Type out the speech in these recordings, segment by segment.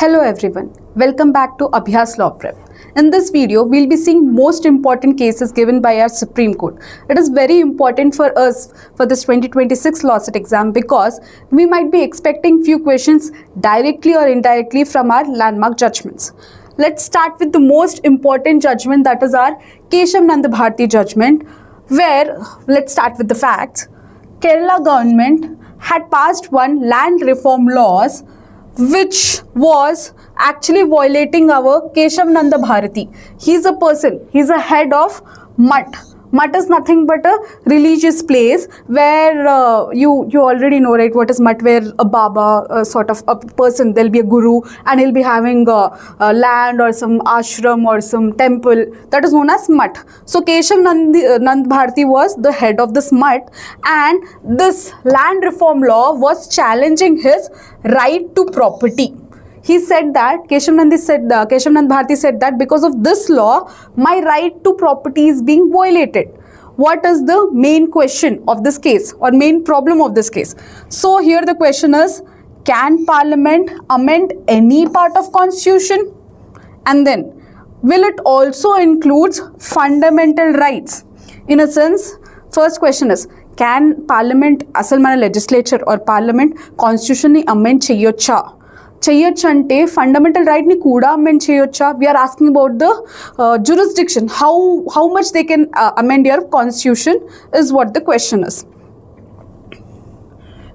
Hello everyone, welcome back to Abhyaas Law Prep. In this video, we'll be seeing most important cases given by our Supreme Court. It is very important for us for this 2026 LAWCET exam because we might be expecting few questions directly or indirectly from our landmark judgments. Let's start with the most important judgment, that is our Kesavananda Bharati judgment, where, let's start with the facts. Kerala government had passed one land reform laws which was actually violating our Kesavananda Bharati. He's a person, he's a head of Mutt. Mutt is nothing but a religious place where you already know, right, what is Mutt, where a Baba, sort of a person, there'll be a guru and he'll be having a land or some ashram or some temple, that is known as Mutt. So Kesavananda Bharati was the head of this Mutt, and this land reform law was challenging his right to property. He said that, Kesavananda Bharati said that because of this law, my right to property is being violated. What is the main question of this case or main problem of this case? So here the question is, can Parliament amend any part of Constitution? And then, will it also include fundamental rights? In a sense, first question is, can Parliament, asal mana legislature or Parliament, Constitution ni amend cheyocha? Cheyachante fundamental right ni kuda amend cheyocha. We are asking about the jurisdiction, how much they can amend your constitution is what the question is.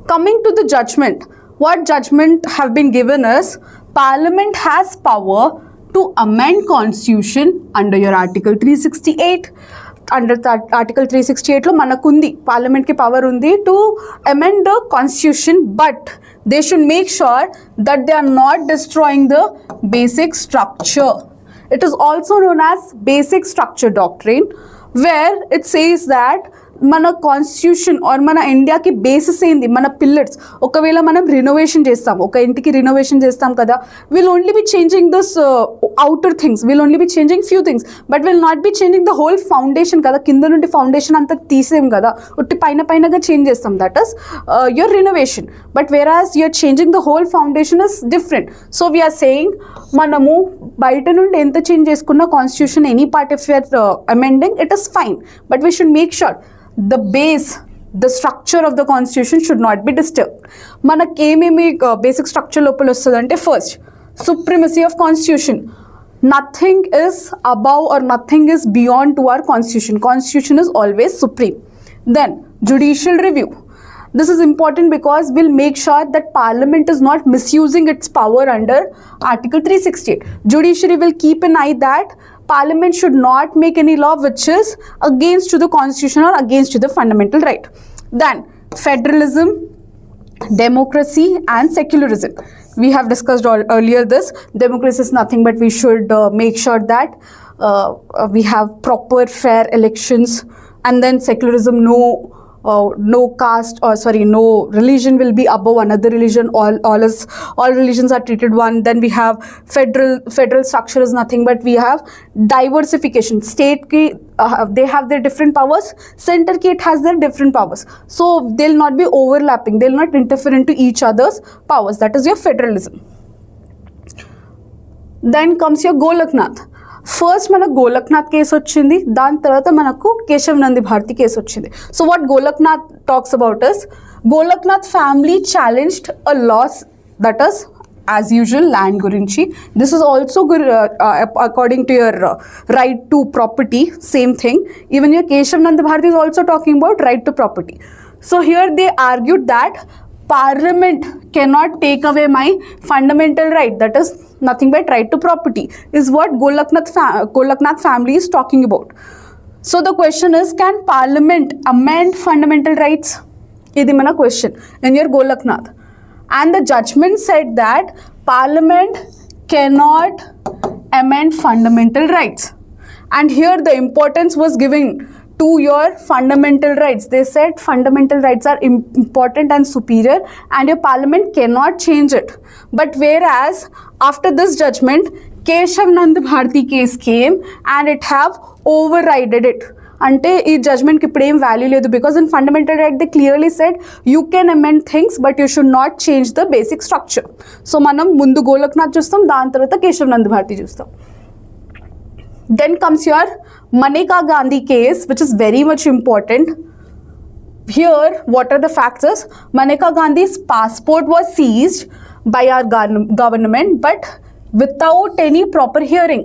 Coming to the judgment, what judgment have been given is, Parliament has power to amend constitution under your Article 368. Under Article 368 lo manakundi, Parliament ki power undi to amend the constitution, but they should make sure that they are not destroying the basic structure. It is also known as basic structure doctrine, where it says that mana constitution or mana India ki basis ఏంది, మన pillars. ఒకవేళ మనం renovation చేస్తాం, ఒక ఇంటికి renovation చేస్తాం కదా, we'll only be changing this outer things, we'll only be changing few things, but we'll not be changing the whole foundation కదా, కింద నుండి foundation అంతా తీసేం కదా, ఉట్టి పైనగా change చేస్తాం, that is your renovation. But whereas you're changing the whole foundation is different. So we are saying, మనము బయట నుండి ఎంత చేంజ్ చేసుకున్న constitution, any part if we are amending, it is fine, but we should make sure the base, the structure of the constitution should not be disturbed. మనకేమేమి basic structure లోపల వస్తుందంటే, first, supremacy of constitution. Nothing is above or nothing is beyond to our constitution. Constitution is always supreme. Then judicial review. This is important because we'll make sure that Parliament is not misusing its power under Article 368. Judiciary will keep an eye that Parliament should not make any law which is against to the constitution or against to the fundamental right. Then federalism, democracy and secularism. We have discussed earlier this. Democracy is nothing but we should make sure that we have proper fair elections, and then secularism, no caste, or sorry, no religion will be above another religion. All religions are treated one. Then we have federal structure is nothing but we have diversification. State ki they have their different powers, center ki it has their different powers, so they'll not be overlapping, they'll not interfere into each other's powers. That is your federalism. Then comes your Golaknath. First మనకు Golaknath case వచ్చింది, దాని తర్వాత మనకు Kesavananda Bharati case వచ్చింది. So what Golaknath talks about is, Golaknath family challenged a laws, that is as usual land gurinchi. This is also according to your right to property, same thing. Even your Kesavananda Bharati is also talking about right to property. So here they argued that Parliament cannot take away my fundamental right, that is nothing but right to property, is what Golaknath family is talking about. So the question is, can Parliament amend fundamental rights? Idi mana question in your Golaknath. And the judgment said that Parliament cannot amend fundamental rights. And here the importance was given to your fundamental rights. They said fundamental rights are important and superior and your Parliament cannot change it. But whereas after this judgment, Kesavananda Bharati case came and it have overridden it. అంటే ఈ జడ్జ్మెంట్కి ఇప్పుడు ఏం value లేదు, because in fundamental right they clearly said you can amend things but you should not change the basic structure. So మనం ముందు గోలక్నాథ్ చూస్తాం, దాని తర్వాత కేశవనంద భారతి చూస్తాం. Then comes your Maneka Gandhi case, which is very much important. Here, what are the facts is, Maneka Gandhi's passport was seized by our government, but without any proper hearing.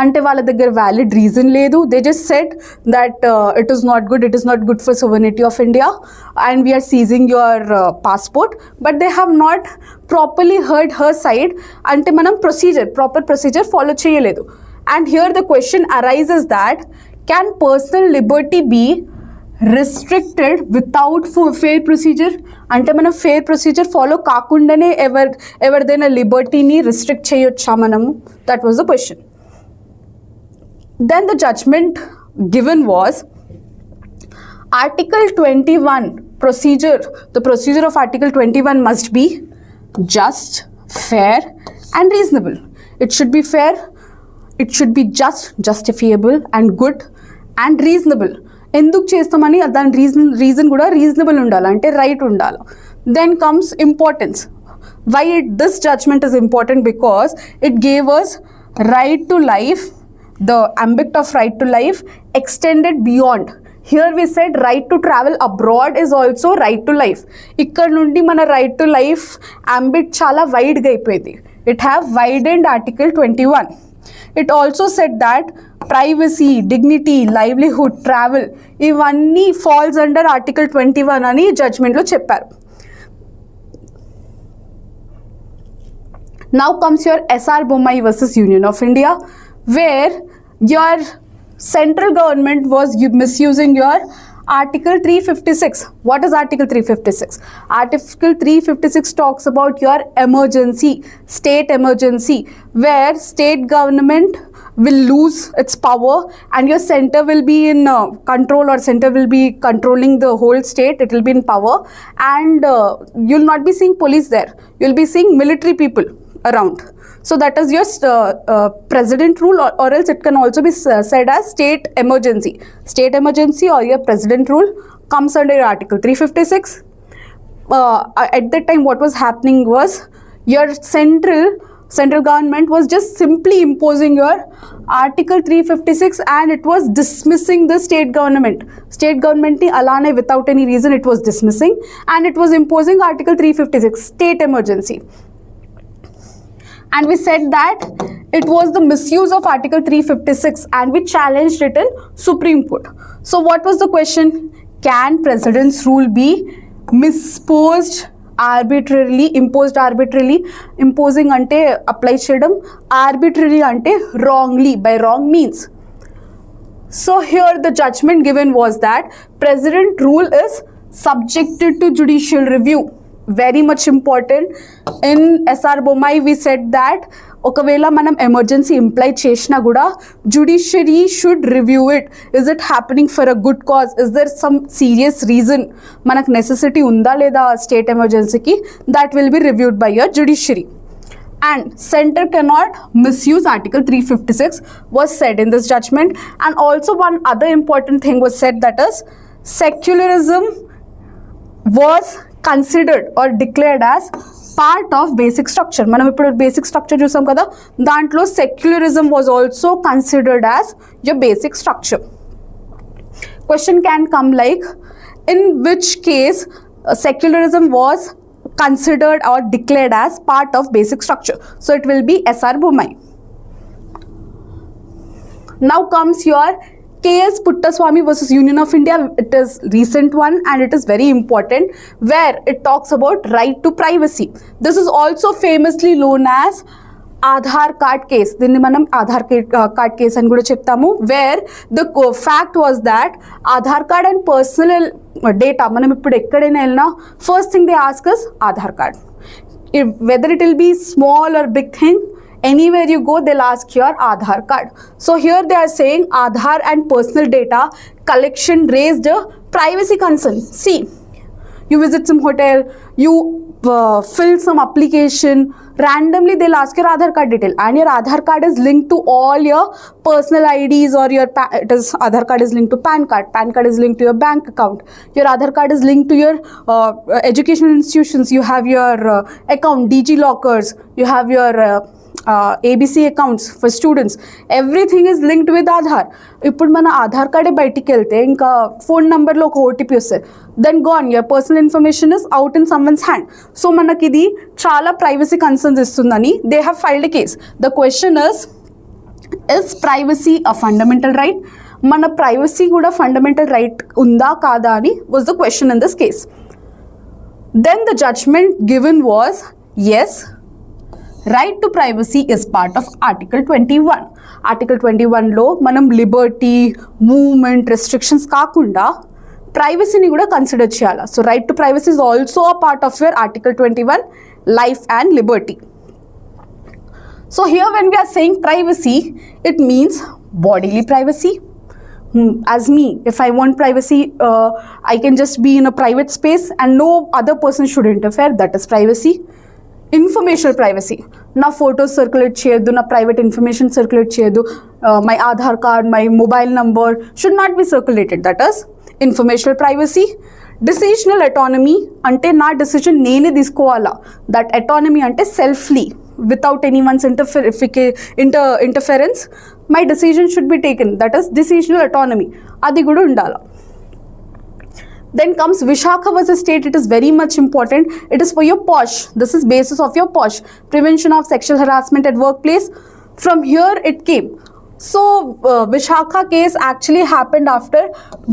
Ante వాళ్ళ దగ్గర valid reason లేదు. They just said that it is not good for sovereignty of India and we are seizing your passport, but they have not properly heard her side. Ante మనం proper procedure follow చేయలేదు. And here the question arises that can personal liberty be restricted without fair procedure? అంటే మనం fair procedure follow కాకుండానే ఎవరిదైనా లిబర్టీని restrict చేయొచ్చా మనము? That was the question. Then the judgment given was Article 21 procedure. The procedure of Article 21 must be just, fair and reasonable. It should be fair, it should be just, justifiable and good and reasonable. ఎందుకు చేస్తామని దాని reason కూడా reasonable ఉండాలి, అంటే right ఉండాలి. Then comes importance. Why this judgment is important? Because it gave us right to life, the ambit of right to life extended beyond. Here we said right to travel abroad is also right to life. ఇక్కడ నుండి మన right to life ambit చాలా వైడ్గా అయిపోయింది. It have widened Article 21. It also said that privacy, dignity, livelihood, travel ఇవన్నీ falls under Article 21 అని జడ్జ్మెంట్లో చెప్పారు. Now comes your SR Bommai versus Union of India, where your central government was misusing your Article 356. What is Article 356? Article 356 talks about your emergency, state emergency, where state government will lose its power and your center will be in control, or center will be controlling the whole state. It will be in power, and you'll not be seeing police there. You'll be seeing military people around. So that is your president rule, or else it can also be said as state emergency. State emergency or your president rule comes under Article 356. At that time what was happening was your central government was just simply imposing your Article 356 and it was dismissing the state government. State government ni alane without any reason it was dismissing, and it was imposing Article 356, state emergency. And we said that it was the misuse of Article 356 and we challenged it in Supreme Court. So what was the question? Can President's rule be imposed arbitrarily? Imposing ante apply cheyadam, arbitrary ante wrongly, by wrong means. So here the judgment given was that President rule is subjected to judicial review. Very much important. In SR Bommai we said that ఒకవేళ మనం emergency imply చేసినా కూడా judiciary should review it. Is it happening for a good cause? Is there some serious reason? మనకు necessity ఉందా లేదా state ఎమర్జెన్సీకి? That will be reviewed by your judiciary. And center cannot misuse Article 356 was said in this judgment. And also one other important thing was said, that is secularism was considered or declared as part of basic structure. మనం ఇప్పుడు basic structure చూసాం కదా, దాంట్లో secularism was also considered as your basic structure. Question can come like, in which case secularism was considered or declared as part of basic structure? So it will be SR Bommai. Now comes your KS Puttaswamy versus Union of India. It is recent one and it is very important, where it talks about right to privacy. This is also famously known as Aadhaar card case. Dinni manam Aadhaar card case ani kuda cheptamu, where the fact was that Aadhaar card and personal data, manam ippudu ekkadaina elna first thing they ask us Aadhaar card. Whether it will be small or big thing, anywhere you go they'll ask your Aadhaar card. So here they are saying Aadhaar and personal data collection raised a privacy concern. See, you visit some hotel, you fill some application, randomly they'll ask your Aadhaar card detail, and your Aadhaar card is linked to all your personal IDs, or your Aadhaar card is linked to PAN card is linked to your bank account, your Aadhaar card is linked to your educational institutions, you have your account, DG lockers, you have your ABC accounts for students, everything is linked with Aadhaar. ఇప్పుడు మన ఆధార్ కార్డే బయటికి వెళ్తే ఇంకా phone నెంబర్లో ఒక OTP వస్తుంది, then gone, your personal information is out in someone's hand. So మనకి ఇది చాలా ప్రైవసీ కన్సర్న్స్ ఇస్తుందని they have filed a case. The question is privacy a fundamental right? మన ప్రైవసీ కూడా ఫండమెంటల్ రైట్ ఉందా కాదా అని was the question in this case. Then the judgment given was yes, right to privacy is part of Article 21. Article 21లో మనం Liberty, movement restrictions కాకుండా ప్రైవసీని కూడా consider చేయాలి. So right to privacy is also a part of your Article 21, life and liberty. So here when we are saying privacy, it means bodily privacy. As me, if I want privacy, I can just be in a private space and no other person should interfere. That is privacy. Informational privacy. నా photos circulate చేయొద్దు, నా private information circulate చేయొద్దు, my Aadhaar card, my mobile number should not be circulated. That is informational privacy. Decisional autonomy అంటే నా decision నేనే తీసుకోవాలా. That autonomy అంటే selfly, without any ones interference my decision should be taken. That is decisional autonomy, అది కూడా ఉండాలి. Then comes Vishaka versus state. It is very much important. It is for your POSH. This is basis of your POSH, prevention of sexual harassment at workplace. From here it came. So Vishaka case actually happened after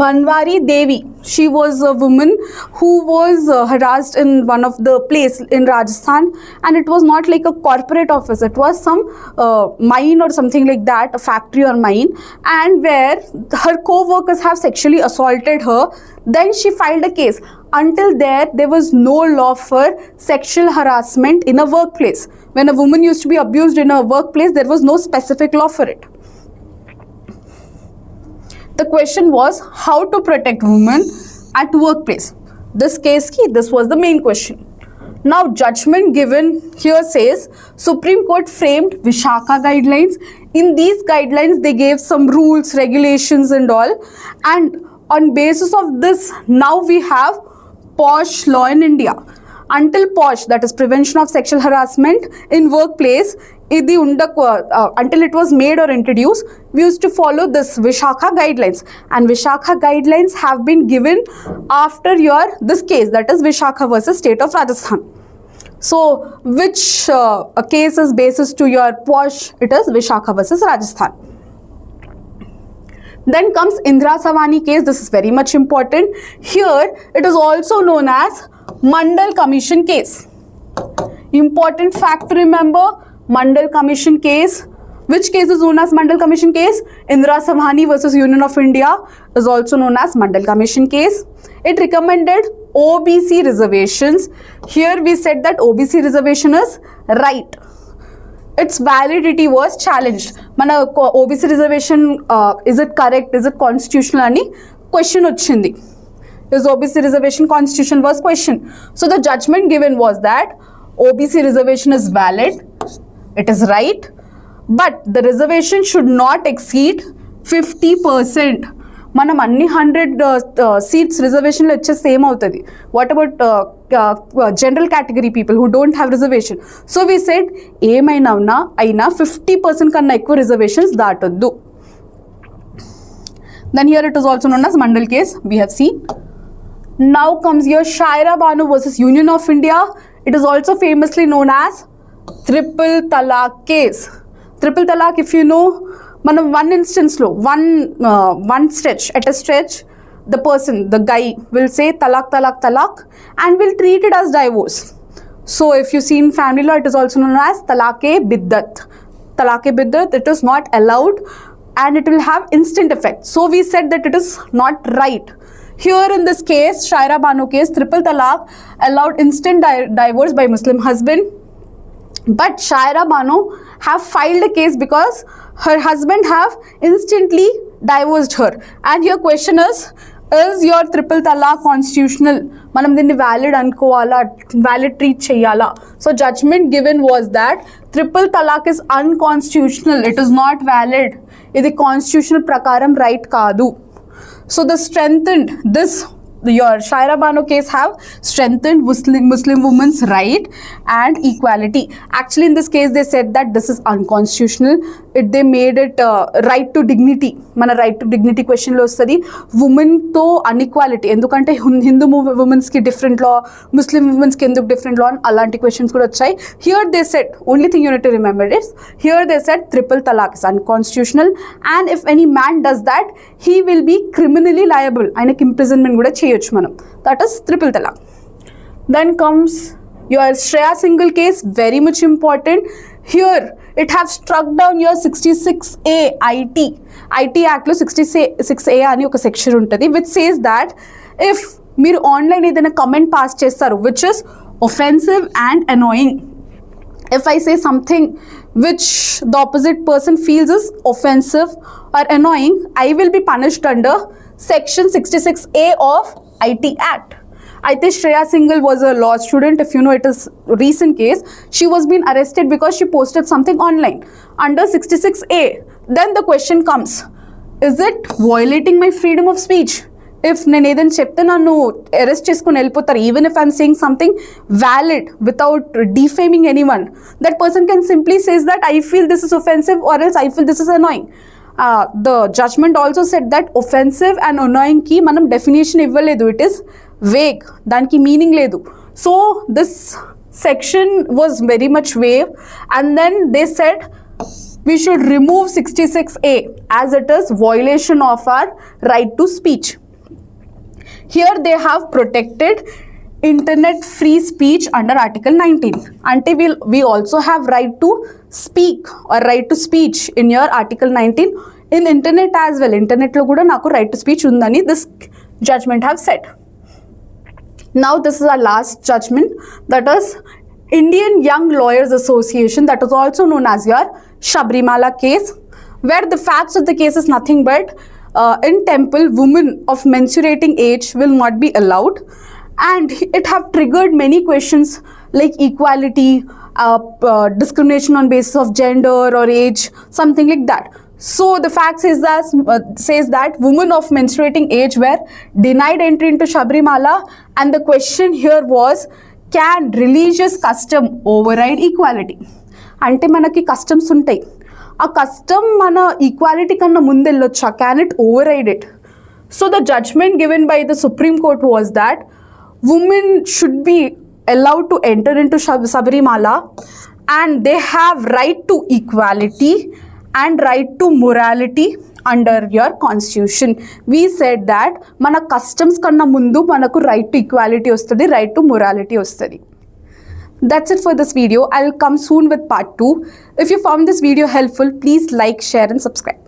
Banwari Devi. She was a woman who was harassed in one of the place in Rajasthan, and it was not like a corporate office. It was some mine or something like that, a factory or mine, and where her co-workers have sexually assaulted her. Then she filed a case. Until there was no law for sexual harassment in a workplace. When a woman used to be abused in a workplace, there was no specific law for it. The question was how to protect women at workplace. This case this was the main question. Now judgment given here says Supreme Court framed Vishaka guidelines. In these guidelines they gave some rules, regulations and all, and on basis of this now we have POSH law in India. Until POSH, that is prevention of sexual harassment in workplace, until it was made or introduced, we used to follow this Vishaka guidelines, and Vishaka guidelines have been given after this case, that is Vishaka versus state of Rajasthan. So which case is basis to your POSH? It is Vishaka versus Rajasthan. Then comes Indra Sawhney case. This is very much important. Here it is also known as Mandal Commission case. Important fact to remember, Mandal Commission case. Which case is known as Mandal Commission case? Indra Sawhney versus Union of India is also known as Mandal Commission case. It recommended OBC reservations. Here we said that OBC reservation is right. Its validity was challenged. Mana OBC reservation, is it correct? Is it constitutional? Ani question ochindi. Is OBC reservation constitution was question. So the judgment given was that OBC reservation is valid. It is right. But the reservation should not exceed 50%. మనం అన్ని 100 seats రిజర్వేషన్లో వచ్చే same అవుతుంది. What about general category people who don't have reservation? So we said ఏమైనా అయినా 50% కన్నా ఎక్కువ reservations దాటొద్దు. Then here it is also known as Mandal case, we have seen. Now comes your Shayara Bano versus Union of India. It is also famously known as Triple Talaq case. Triple Talaq, if you know, మనం one instance లో one stretch, at a stretch the guy will say talaq talaq talaq and will treat it as divorce. So if you see in family law, it is also known as talaq-e-biddat. Talaq-e-biddat, it is not allowed and it will have instant effect. So we said that it is not right. Here in this case, Shayara Bano case, triple talaq allowed instant divorce by Muslim husband. But Shayara Bano have filed a case because her husband have instantly divorced her. And your question is, is your triple talaq constitutional? Manam dinni valid ankovala, valid treat cheyala. So judgment given was that triple talaq is unconstitutional. It is not valid. Idi constitutional prakaram right kaadu. So the strengthened this, your Shayara Bano case have strengthened Muslim women's right and equality. Actually in this case they said that this is unconstitutional. They made it right to dignity. Mana right to dignity question lo ostadi women to unequality endukante Hindu women's ki different law, Muslim women's ki enduk different law and alanti questions kuda vachai. Here they said, only thing you need to remember is here they said triple talaq is unconstitutional, and if any man does that he will be criminally liable. Ayanaki imprisonment kuda cheyochu manam. That is triple talaq. Then comes your Shreya Singhal case, very much important. Here it have struck down your 66A IT Act lo 66A ani oka section untadi which says that if మీరు online ఏదైనా comment pass చేస్తారు which is offensive and annoying, if I say something which the opposite person feels is offensive or annoying, I will be punished under section 66A of IT Act. I think Shreya Singhal was a law student. If you know, it is a recent case. She was being arrested because she posted something online under 66A. Then the question comes, is it violating my freedom of speech? If నేను ఏదైనా చెప్తే నన్ను arrest చేసుకుని వెళ్ళిపోతారు, even if I'm saying something valid without defaming anyone, that person can simply says that I feel this is offensive or else I feel this is annoying. The judgment also said that offensive and annoying ki manam definition ఇవ్వలేదు. It is vague, దానికి meaning లేదు. So this section was very much vague, and then they said we should remove 66A as it is violation of our right to speech. Here they have protected internet free speech under article 19. Until we also have right to speak or right to speech in your article 19 in internet as well. Internet lo kuda naku right to speech undani this judgment have said. Now this is our last judgment, that is Indian Young Lawyers Association, that is also known as your Sabarimala case, where the facts of the case is nothing but in temple women of menstruating age will not be allowed, and it have triggered many questions like equality, discrimination on basis of gender or age, something like that. So the fact says that women of menstruating age were denied entry into Sabarimala, and the question here was, can religious custom override equality? Ante manaki customs untai, ఆ custom mana equality kanna mundu ellocha, can it override it? So the judgment given by the Supreme Court was that women should be allowed to enter into Sabarimala, and they have right to equality and right to morality under your constitution. We said that mana customs kanna mundu manaku right to equality ostadi, right to morality ostadi. That's it for this video. I'll come soon with part 2. If you found this video helpful, please like, share and subscribe.